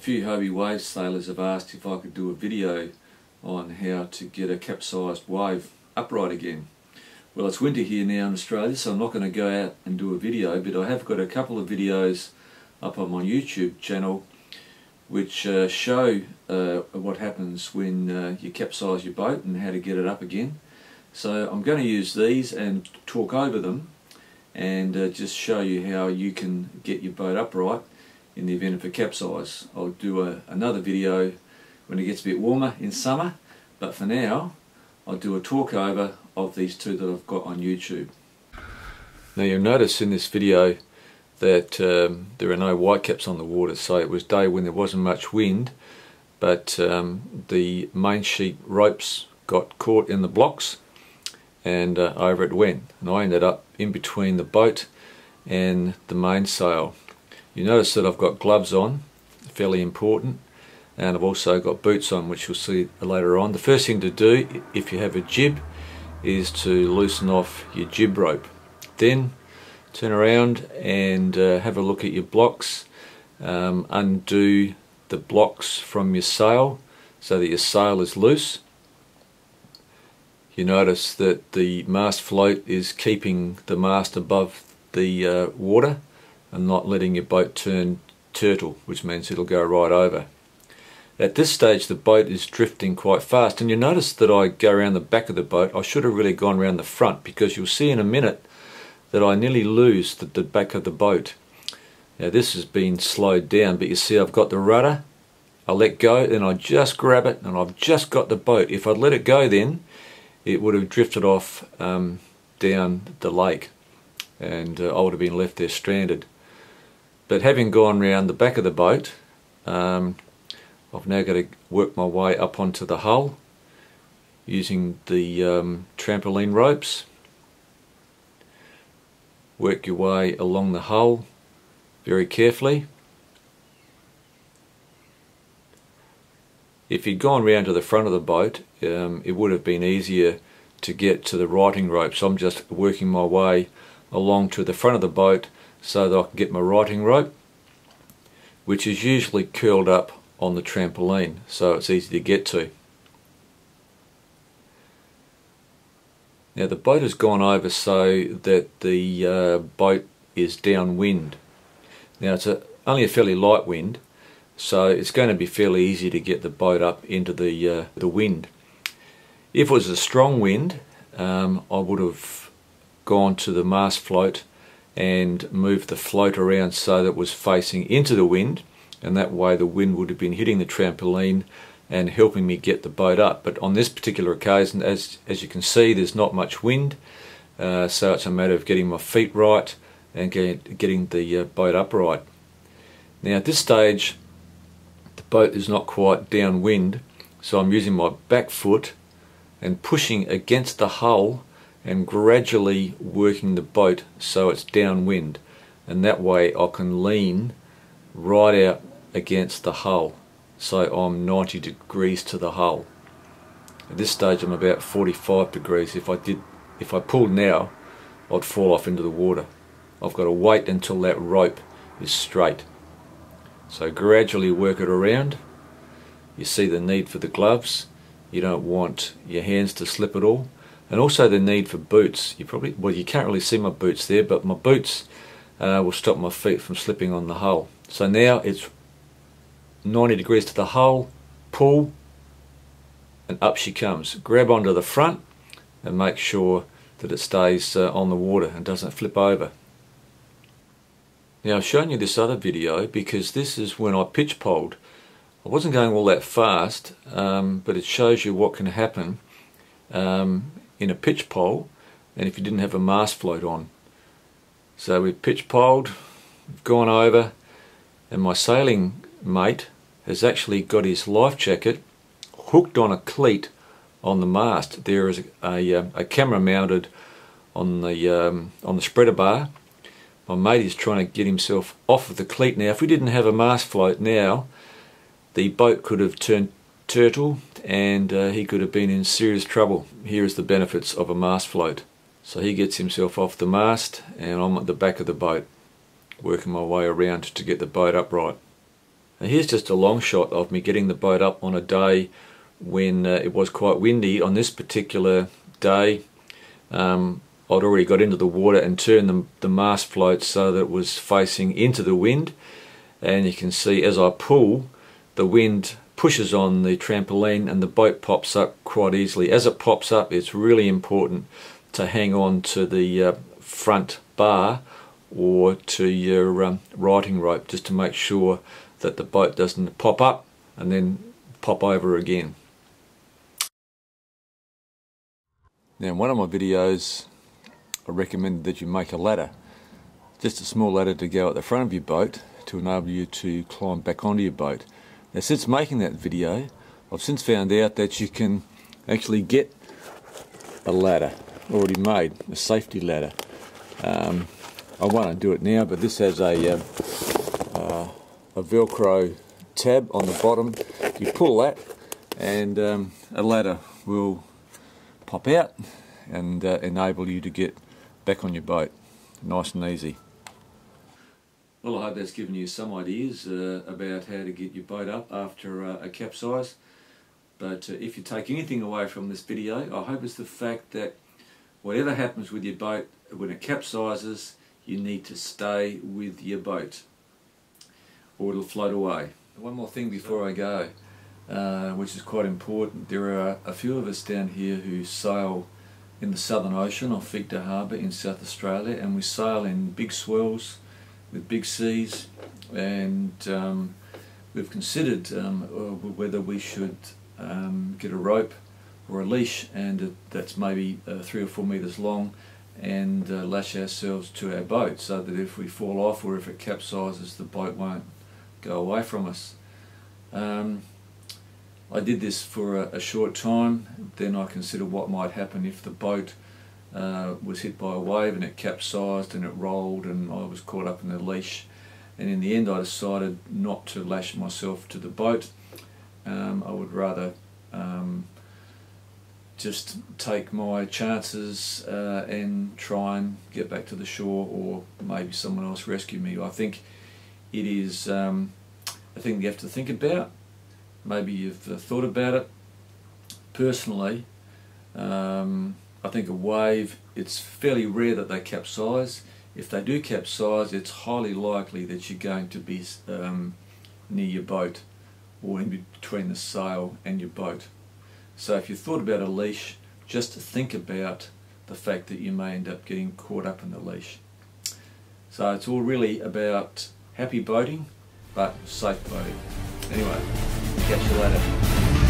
few Hobie Wave sailors have asked if I could do a video on how to get a capsized wave upright again. Well, it's winter here now in Australia, so I'm not going to go out and do a video, but I have got a couple of videos up on my YouTube channel which show what happens when you capsize your boat and how to get it up again. So I'm going to use these and talk over them and just show you how you can get your boat upright in the event of a capsize. I'll do another video when it gets a bit warmer in summer, but for now I'll do a talk over of these two that I've got on YouTube. Now you'll notice in this video that there are no white caps on the water, so it was day when there wasn't much wind, but the main sheet ropes got caught in the blocks and over it went, and I ended up in between the boat and the mainsail. You notice that I've got gloves on, fairly important, and I've also got boots on, which you'll see later on. The first thing to do if you have a jib is to loosen off your jib rope. Then turn around and have a look at your blocks. Undo the blocks from your sail so that your sail is loose. You notice that the mast float is keeping the mast above the water and not letting your boat turn turtle, which means it'll go right over. At this stage the boat is drifting quite fast, and you notice that I go around the back of the boat. I should have really gone around the front, because you'll see in a minute that I nearly lose the back of the boat. Now this has been slowed down, but you see I've got the rudder. I let go, then I just grab it, and I've just got the boat. If I'd let it go then, it would have drifted off down the lake, and I would have been left there stranded. But having gone round the back of the boat, I've now got to work my way up onto the hull using the trampoline ropes. Work your way along the hull very carefully. If you'd gone round to the front of the boat, it would have been easier to get to the righting rope. So I'm just working my way along to the front of the boat so that I can get my righting rope, which is usually curled up on the trampoline, so it's easy to get to. Now the boat has gone over so that the boat is downwind. Now it's only a fairly light wind, so it's going to be fairly easy to get the boat up into the wind. If it was a strong wind, I would have gone to the mast float and moved the float around so that it was facing into the wind, and that way the wind would have been hitting the trampoline and helping me get the boat up. But on this particular occasion, as you can see, there's not much wind, so it's a matter of getting my feet right and getting the boat upright. Now at this stage the boat is not quite downwind, so I'm using my back foot and pushing against the hull and gradually working the boat so it's downwind, and that way I can lean right out against the hull, so I'm 90 degrees to the hull. At this stage I'm about 45 degrees. If I pulled now, I'd fall off into the water. I've got to wait until that rope is straight. So gradually work it around. You see the need for the gloves. You don't want your hands to slip at all. And also the need for boots. You can't really see my boots there, but my boots will stop my feet from slipping on the hull. So now it's 90 degrees to the hull, pull, and up she comes. Grab onto the front and make sure that it stays on the water and doesn't flip over. Now I've shown you this other video because this is when I pitch poled. I wasn't going all that fast, but it shows you what can happen in a pitch pole and if you didn't have a mast float on. So we've pitch poled, we've gone over, and my sailing mate has actually got his life jacket hooked on a cleat on the mast. There is a camera mounted on the spreader bar. My mate is trying to get himself off of the cleat now. If we didn't have a mast float now, the boat could have turned turtle and he could have been in serious trouble. Here is the benefits of a mast float. So he gets himself off the mast and I'm at the back of the boat working my way around to get the boat upright. Now here's just a long shot of me getting the boat up on a day when it was quite windy. On this particular day, I'd already got into the water and turned the mast float so that it was facing into the wind, and you can see as I pull, the wind pushes on the trampoline and the boat pops up quite easily. As it pops up, it's really important to hang on to the front bar or to your righting rope, just to make sure that the boat doesn't pop up and then pop over again. Now in one of my videos I recommended that you make a ladder, just a small ladder to go at the front of your boat to enable you to climb back onto your boat. Now since making that video, I've since found out that you can actually get a ladder already made, a safety ladder. I won't do it now, but this has a Velcro tab on the bottom. You pull that and a ladder will pop out and enable you to get back on your boat nice and easy. Well, I hope that's given you some ideas about how to get your boat up after a capsize. But if you take anything away from this video, I hope it's the fact that whatever happens with your boat, when it capsizes, you need to stay with your boat or it'll float away. One more thing before I go, which is quite important. There are a few of us down here who sail in the Southern Ocean off Victor Harbour in South Australia, and we sail in big swells with big seas, and we've considered whether we should get a rope or a leash, and that's maybe 3 or 4 metres long, and lash ourselves to our boat so that if we fall off or if it capsizes, the boat won't go away from us. I did this for a short time, then I considered what might happen if the boat was hit by a wave and it capsized and it rolled and I was caught up in the leash, and in the end I decided not to lash myself to the boat. I would rather just take my chances and try and get back to the shore, or maybe someone else rescue me. I think it is a thing you have to think about. Maybe you've thought about it. Personally, I think a wave, it's fairly rare that they capsize. If they do capsize, it's highly likely that you're going to be near your boat or in between the sail and your boat. So if you thought about a leash, just think about the fact that you may end up getting caught up in the leash. So it's all really about happy boating, but safe boating. Anyway, catch you later.